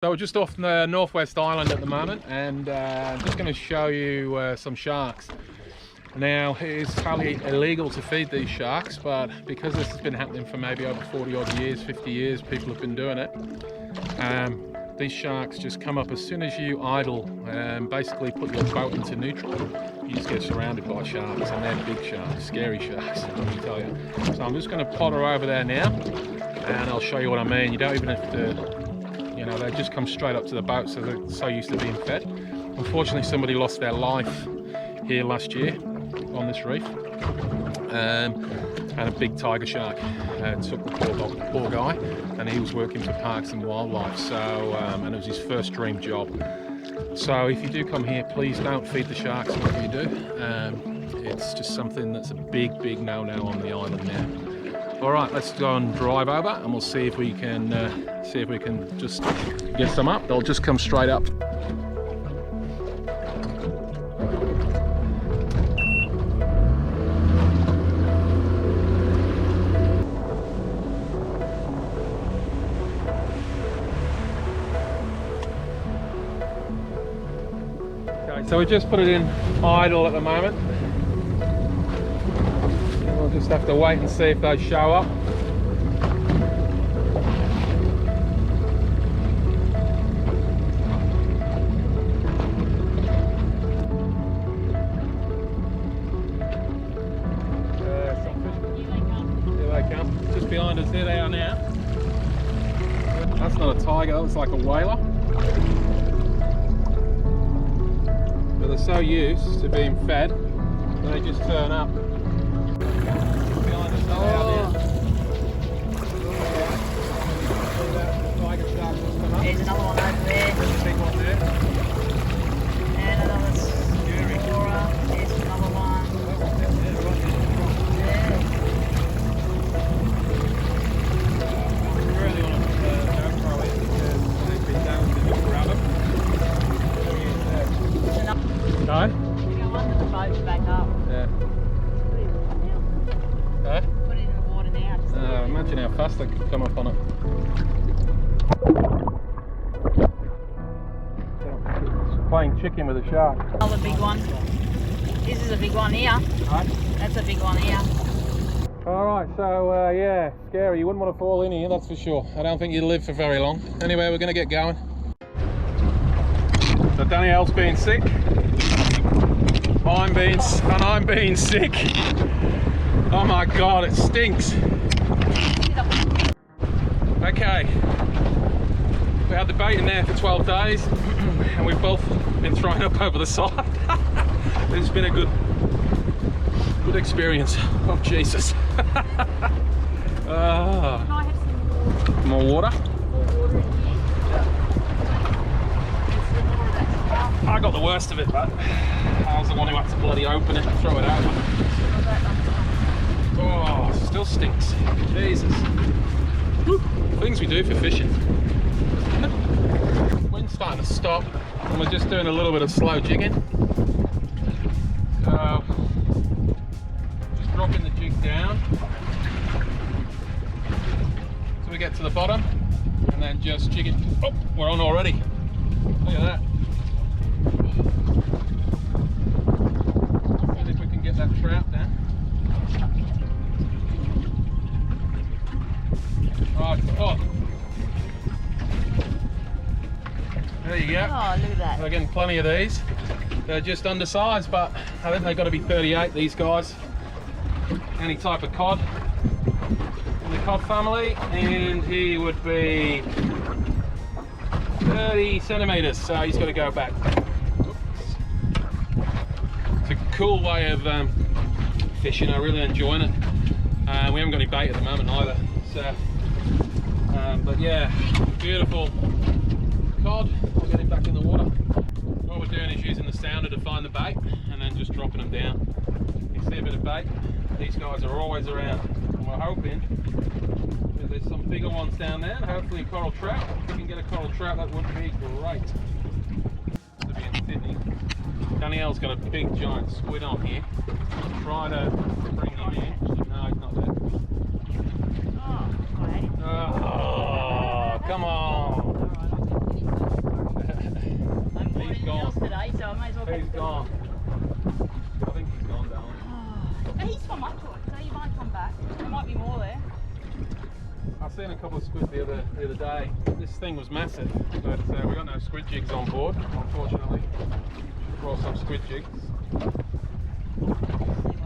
So we're just off the Northwest Island at the moment, and I'm just going to show you some sharks. Now, it is totally illegal to feed these sharks, but because this has been happening for maybe over 40 odd years, 50 years, people have been doing it. These sharks just come up as soon as you idle and basically put your boat into neutral. You just get surrounded by sharks, and they're big sharks, scary sharks, let me tell you. So I'm just going to potter over there now, and I'll show you what I mean. You don't even have to, you know, they just come straight up to the boat, so they're so used to being fed. Unfortunately, somebody lost their life here last year on this reef, and a big tiger shark took the poor guy, and he was working for Parks and Wildlife, so and it was his first dream job. So if you do come here, please don't feed the sharks whatever you do. It's just something that's a big no-no on the island now. All right, let's go and drive over, and we'll see if we can just get some up. They'll just come straight up. Okay, so we just put it in idle at the moment. We'll just have to wait and see if they show up. Some fish. Here they come. Just behind us, there they are now. That's not a tiger, that looks like a whaler. But they're so used to being fed, they just turn up. There's another one over there. Big one there. And another smaller. There's another one. Yeah. I really want to GoPro it because when they've been down to just grab them. There's another. No? Go under the boat to back up. Yeah. Put it in the water now. Huh? Put it in the water now. Imagine how fast they could come up on it. Playing chicken with a shark. Another big one. This is a big one here. Right. That's a big one here. Alright, so yeah, scary. You wouldn't want to fall in here, that's for sure. I don't think you'd live for very long. Anyway, we're going to get going. So Danielle's being sick. I'm being sick. Oh my god, it stinks. Okay. We had the bait in there for 12 days and we've both been thrown up over the side. It's been a good experience. Oh Jesus. Can I have some More water? more water in here? Some more of that stuff. I got the worst of it, but I was the one who had to bloody open it and throw it out. Oh, it still stinks. Jesus. Whew. Things we do for fishing. Wind's starting to stop, and we're just doing a little bit of slow jigging. So, just dropping the jig down so we get to the bottom, and then just jigging. Oh, we're on already. Look at that. See if we can get that trout down. Right, oh. There you go. Oh, look at that. We're getting plenty of these. They're just undersized, but I think they've got to be 38, these guys. Any type of cod in the cod family, and he would be 30 centimeters, so he's got to go back. Oops. It's a cool way of fishing. I'm really enjoying it. We haven't got any bait at the moment either, so but yeah, beautiful cod. I'll get him back in the water. What we're doing is using the sounder to find the bait and then just dropping them down. You see a bit of bait, these guys are always around, and we're hoping there's some bigger ones down there, and hopefully a coral trout. If we can get a coral trout, that would be great. To be in Sydney. Danielle's got a big giant squid on here. Try to bring him in. No, he's not there. Oh, okay. Oh, come on. may as well get He's the- gone. I think he's gone, darling. Oh, he's come up to it, so he might come back. There might be more there. I've seen a couple of squid the other day. This thing was massive, but we got no squid jigs on board, unfortunately. Brought some squid jigs. See what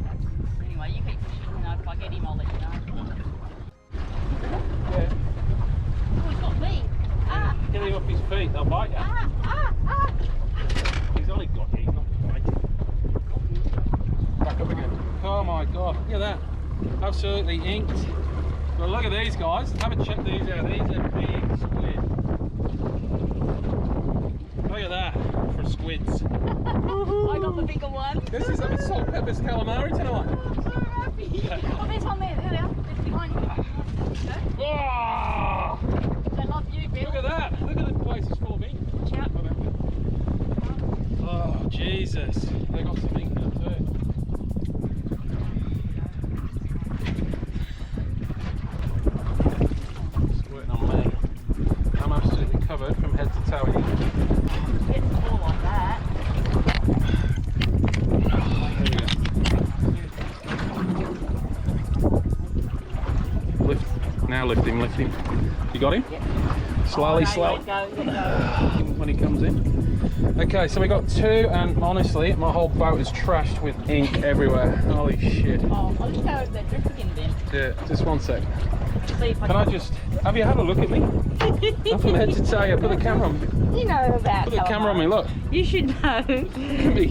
happens. Anyway, you keep fishing. You know, if I get him, I'll let you know. Yeah. Oh, he's got me. Ah, Get him off his feet, they'll bite you. ah. He's only got you, he's not biting. Back up again. Oh my god, look at that. Absolutely inked. Well, look at these guys. Haven't checked these out. These are big squid. Look at that for squids. I got the bigger one. This is having salt peppers calamari tonight. I'm so happy. Oh, there's one there. There they are. There's behind you. Oh, They love you, Bill. look at that. Look at the place is full of ink. Watch out. Oh, Jesus. They got some ink now too. Squirting on me. I'm absolutely covered from head to toe in ink. It's more like that. There we go. Lift. Now lift him, lift him. You got him? Yep. Slowly, Oh, no, slowly. let go. When he comes in. Okay, so we got two, and honestly, my whole boat is trashed with ink everywhere. Holy shit. Oh, I'll just go over that drift again then. Yeah, just one sec. See if Can I just have you had a look at me? I'm from head to toe. Put the camera on me. You know about Put the camera on me. Look. You should know. Look at me.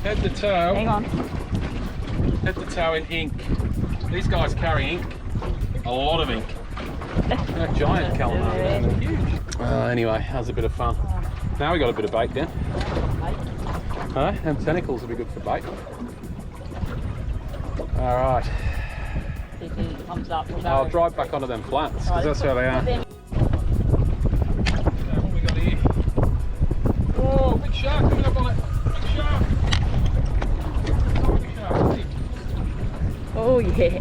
Head to toe. Hang on. Head to toe in ink. These guys carry ink. A lot of ink. That giant calamari. They're huge. Anyway, that was a bit of fun. Now we got a bit of bait then. Huh? And tentacles will be good for bait. All right. See if he comes up. We'll go. I'll drive back onto them flats because Right, that's how they are. then- Yeah, what we got here? Oh, big shark coming up on it. Big shark. Big shark. See? Oh yeah.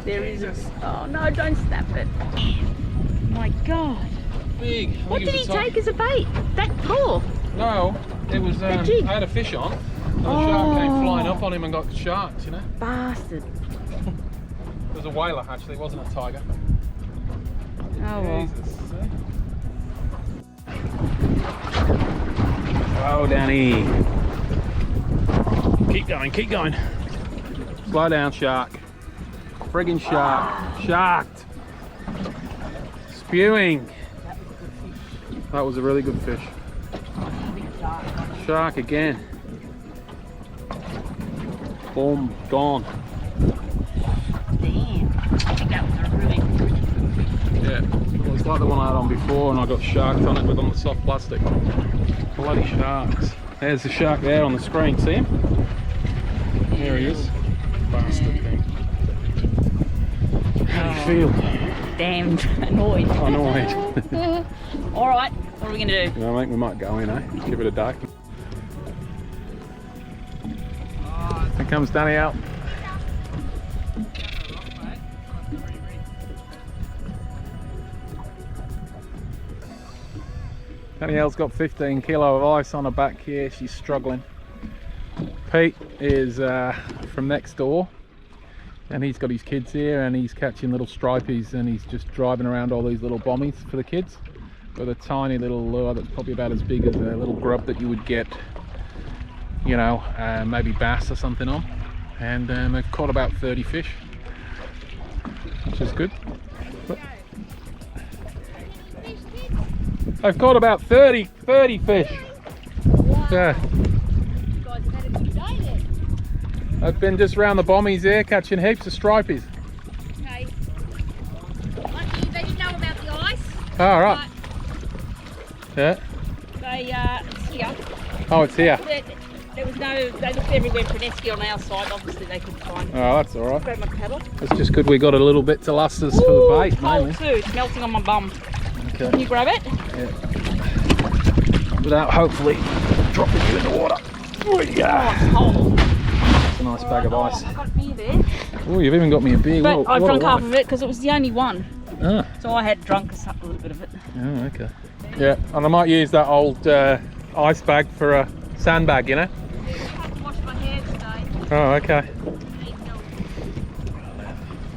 There is a... Oh no, don't snap it. My God. Big. I What think did it he was a take as a bait? That claw? No, it was. I jig. had a fish on, and the shark came flying up on him and got sharked. You know, Bastard. it was a whaler actually. It wasn't a tiger. Oh well. Jesus. Oh, Danny. Keep going, keep going. Slow down, shark. Friggin' shark. Sharked. Spewing. That was a really good fish. Big shark. Shark again. Boom, gone. Damn. I think that was a really good fish. Yeah, well, it's like the one I had on before and I got sharked on it with on the soft plastic. Bloody sharks. There's the shark there on the screen, see him? There he is. Bastard thing. How do you feel? Damn annoyed. Annoyed. Alright, what are we going to do? You know, I think we might go in, eh? Give it a day. Here comes Danny out. Danielle's got 15 kilo of ice on her back here. She's struggling. Pete is from next door, and he's got his kids here, and he's catching little stripies, and he's just driving around all these little bommies for the kids with a tiny little lure that's probably about as big as a little grub that you would get, you know, maybe bass or something on. And they've caught about 30 fish, which is good. But they've caught about 30 fish. Wow. Yeah. You guys have had a good day then. I've been just round the bommies here catching heaps of stripies. Okay. Lucky they didn't know about the ice. Oh, right. Yeah. It's here. Oh, it's here. There was no, they looked everywhere for an esky on our side, obviously they couldn't find it. Oh, that's all right. Grab my paddle. It's just good we got a little bit to last us for the Ooh, bait, cold mainly. too, it's melting on my bum. Can Okay. you grab it? Yeah. Without hopefully dropping you in the water. Oh, Oh, yeah. it's cold. That's a nice bag of ice. Oh, I got a beer there. Oh, you've even got me a beer. But What- I've what a drunk half life. of it because it was the only one. Ah. So I had drunk a little bit of it. Oh, okay. Yeah, and I might use that old ice bag for a sandbag, you know? I have to wash my hair today. Oh, okay. 8 mil.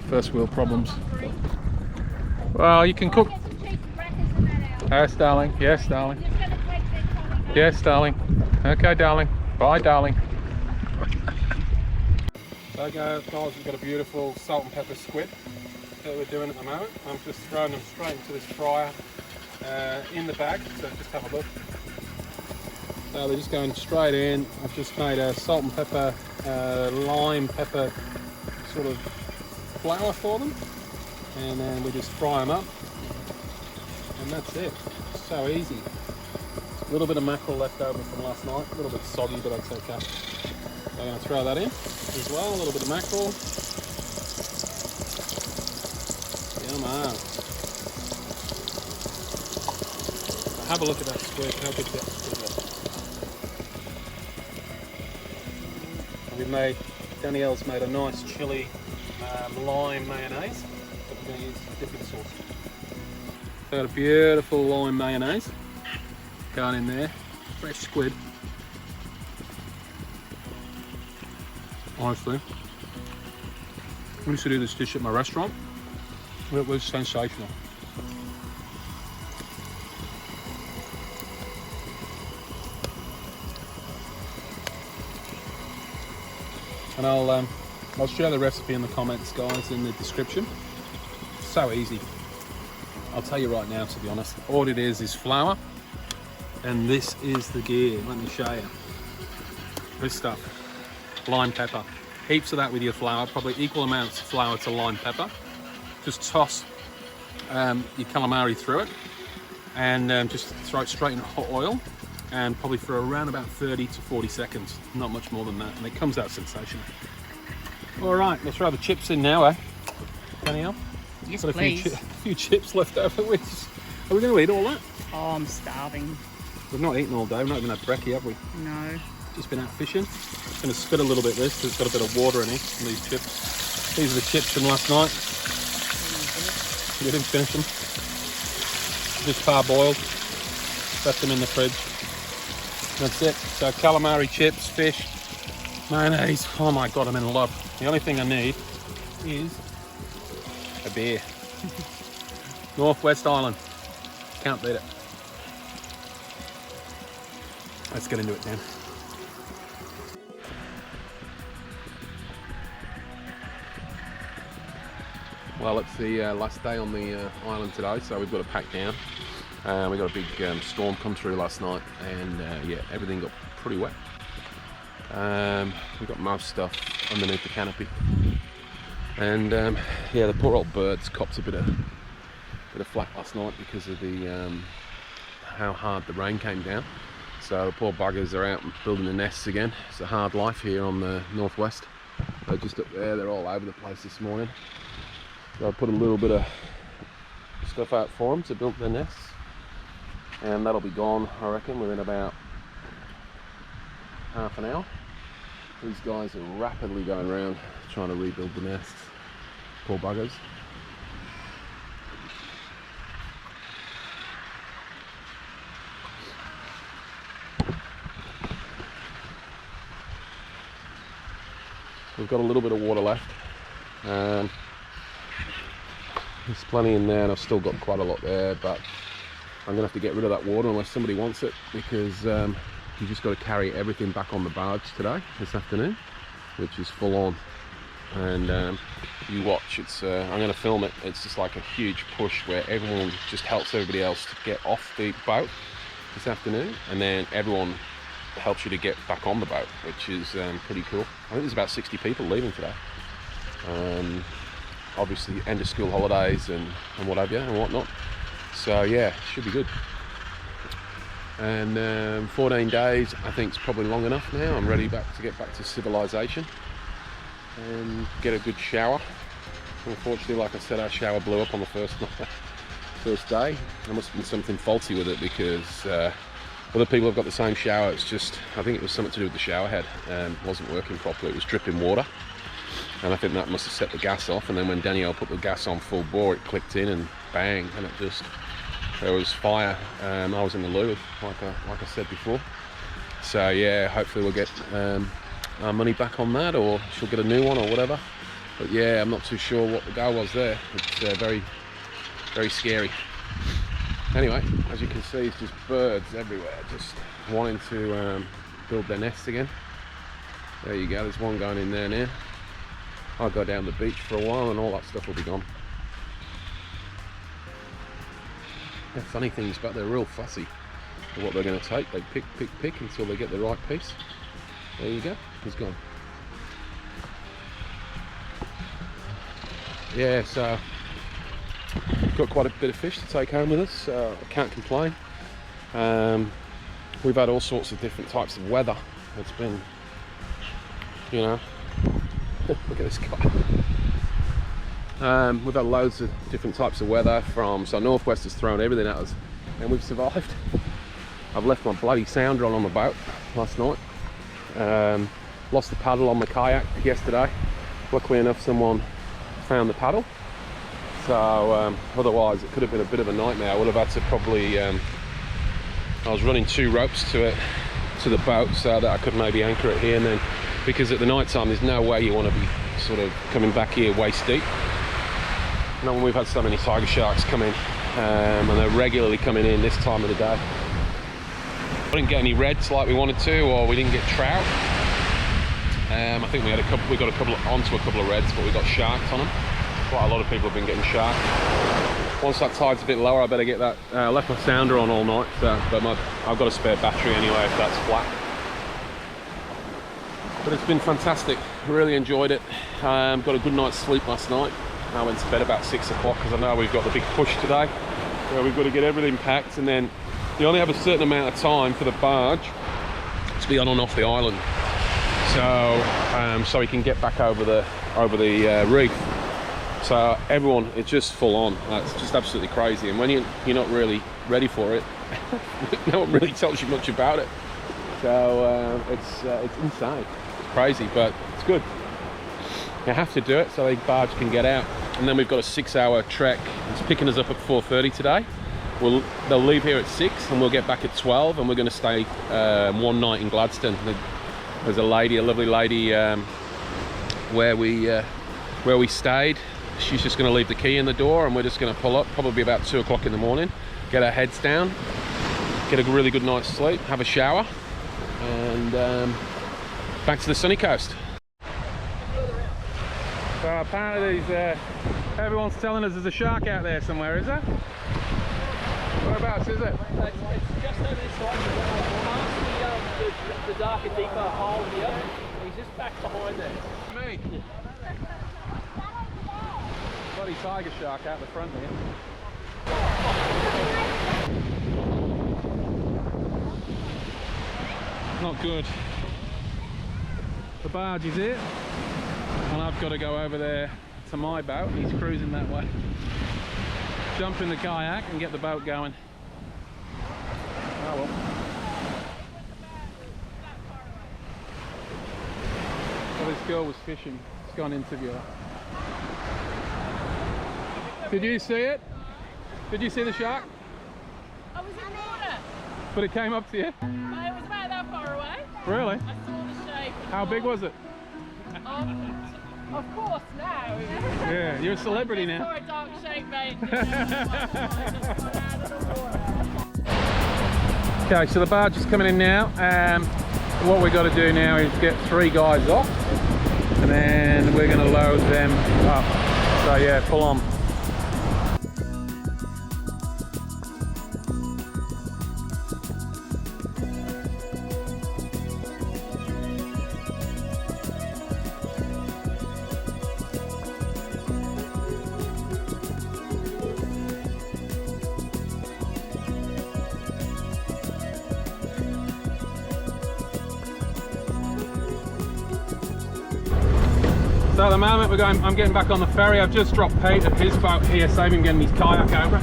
First wheel problems. Well, you can cook. Get some cheap crackers and that out. Yes, darling. Yes, darling. Just gonna break their tummy, mate. Yes, darling. Okay, darling. Bye, darling. So guys, we've got a beautiful salt and pepper squid that we're doing at the moment. I'm just throwing them straight into this fryer in the bag, so just have a look. So they're just going straight in. I've just made a salt and pepper, lime pepper sort of flour for them, and then we just fry them up, and that's it. So easy. A little bit of mackerel left over from last night, a little bit soggy, but that's okay. So I'm going to throw that in as well, a little bit of mackerel. Yum. Have a look at that squid, how big that squid is. And we've made, Danielle's made a nice chili lime mayonnaise that we're going to use for dipping sauce. Got a beautiful lime mayonnaise going in there, fresh squid. Honestly, I used to do this dish at my restaurant. It was sensational. And I'll share the recipe in the comments, guys, in the description. So easy. I'll tell you right now, to be honest. All it is flour, and this is the gear. Let me show you. This stuff. Lime pepper, heaps of that with your flour, probably equal amounts of flour to lime pepper. Just toss your calamari through it, and just throw it straight into hot oil, and probably for around about 30 to 40 seconds, not much more than that, and it comes out sensational. All right, we'll throw the chips in now, eh, Danielle? Yes, got please. a few chips left over. Are we going to eat all that? Oh, I'm starving. We've not eaten all day. We've not even had brekkie, have we? No. Just been out fishing. Just going to spit a little bit of this because it's got a bit of water in it, in these chips. These are the chips from last night. We didn't finish them. Just parboiled. Left them in the fridge. That's it. So calamari chips, fish, mayonnaise. Oh my God, I'm in love. The only thing I need is a beer. Northwest Island. Can't beat it. Let's get into it then. Well, it's the last day on the island today, so we've got to pack down. We got a big storm come through last night, and yeah, everything got pretty wet. We've got most stuff underneath the canopy, and yeah, the poor old birds copped a bit of flack last night because of the how hard the rain came down. So the poor buggers are out building the nests again. It's a hard life here on the northwest. They're just up there, they're all over the place this morning. So I put a little bit of stuff out for them to build their nests, and that'll be gone, I reckon, within about half an hour. These guys are rapidly going around trying to rebuild the nests. Poor buggers. We've got a little bit of water left. There's plenty in there, and I've still got quite a lot there, but I'm going to have to get rid of that water unless somebody wants it, because you just got to carry everything back on the barge today, this afternoon, which is full on. And you watch, it's I'm going to film it. It's just like a huge push where everyone just helps everybody else to get off the boat this afternoon, and then everyone helps you to get back on the boat, which is pretty cool. I think there's about 60 people leaving today. Obviously end of school holidays and what have you and whatnot. So yeah, should be good. And 14 days I think is probably long enough now. I'm ready to get back to civilization and get a good shower. Unfortunately, like I said, our shower blew up on the first day. There must have been something faulty with it, because other people have got the same shower. It's just, I think it was something to do with the shower head. It wasn't working properly. It was dripping water, and I think that must have set the gas off. And then when Danielle put the gas on full bore, it clicked in and bang, and it just there was fire. I was in the loo, like I said before. So yeah, hopefully we'll get our money back on that, or she'll get a new one or whatever. But yeah, I'm not too sure what the go was there. It's very, very scary. Anyway, as you can see, it's just birds everywhere, just wanting to build their nests again. There you go, there's one going in there now. I'll go down the beach for a while and all that stuff will be gone. Yeah, funny things, but they're real fussy for what they're going to take. They pick until they get the right piece. There you go, he's gone. Yeah, so got quite a bit of fish to take home with us, so I can't complain. We've had all sorts of different types of weather. It's been, you know, look at this guy. We've had loads of different types of weather so Northwest has thrown everything at us and we've survived. I've left my bloody sounder on the boat last night. Lost the paddle on the kayak yesterday. Luckily enough, someone found the paddle. So otherwise it could have been a bit of a nightmare. I would have had to probably, I was running 2 ropes to the boat so that I could maybe anchor it here, and then, because at the night time there's no way you want to be sort of coming back here waist deep. Not when we've had so many tiger sharks come in, and they're regularly coming in this time of the day. We didn't get any reds like we wanted to, or we didn't get trout. I think we got onto a couple of reds, but we got sharks on them. Quite a lot of people have been getting sharks. Once that tide's a bit lower, I better get that. I left my sounder on all night, so, but I've got a spare battery anyway if that's flat. But it's been fantastic. Really enjoyed it. Got a good night's sleep last night. I went to bed about 6 o'clock because I know we've got the big push today, where we've got to get everything packed, and then you only have a certain amount of time for the barge to be on and off the island. So we can get back over the reef. So everyone, it's just full on. It's just absolutely crazy. And when you're not really ready for it, no one really tells you much about it. So it's insane. It's crazy, but it's good. You have to do it so the barge can get out. And then we've got a 6-hour trek. It's picking us up at 4:30 today. They'll leave here at 6 and we'll get back at 12, and we're going to stay one night in Gladstone. There's a lovely lady where we stayed. She's just going to leave the key in the door, and we're just going to pull up probably about 2 o'clock in the morning, get our heads down, get a really good night's sleep, have a shower, and back to the sunny coast. So apparently everyone's telling us there's a shark out there somewhere, is there? Whereabouts is it? It's just over this side. Past the darker, deeper hole here. He's just back behind there. Me? Bloody tiger shark out the front here. Not good. The barge is here, and I've got to go over there to my boat. He's cruising that way. Jump in the kayak and get the boat going. Oh well. Well, this girl was fishing. Let's go and interview her. Did you see it? Did you see the shark? I was in the water. But it came up to you? It was about that far away. Really? I saw the shape. How big was it? Of course, now. Yeah, you're a celebrity now. I saw a dark shape, mate. Okay, so the barge is coming in now. What we've got to do now is get 3 guys off, and then we're going to load them up. So yeah, full on. So at the moment I'm getting back on the ferry. I've just dropped Pete at his boat here, saving him getting his kayak over.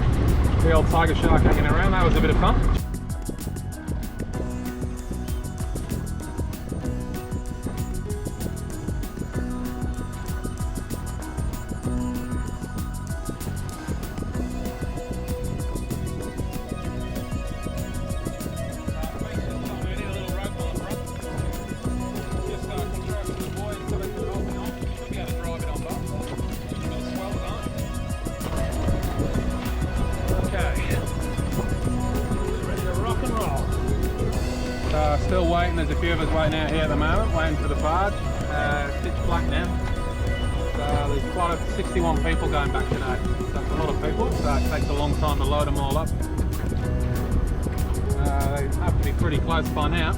The old tiger shark hanging around, that was a bit of fun. still waiting. There's a few of us waiting out here at the moment, waiting for the barge. Pitch black now. So there's quite 61 people going back today. So that's a lot of people, so it takes a long time to load them all up. They have to be pretty close by now.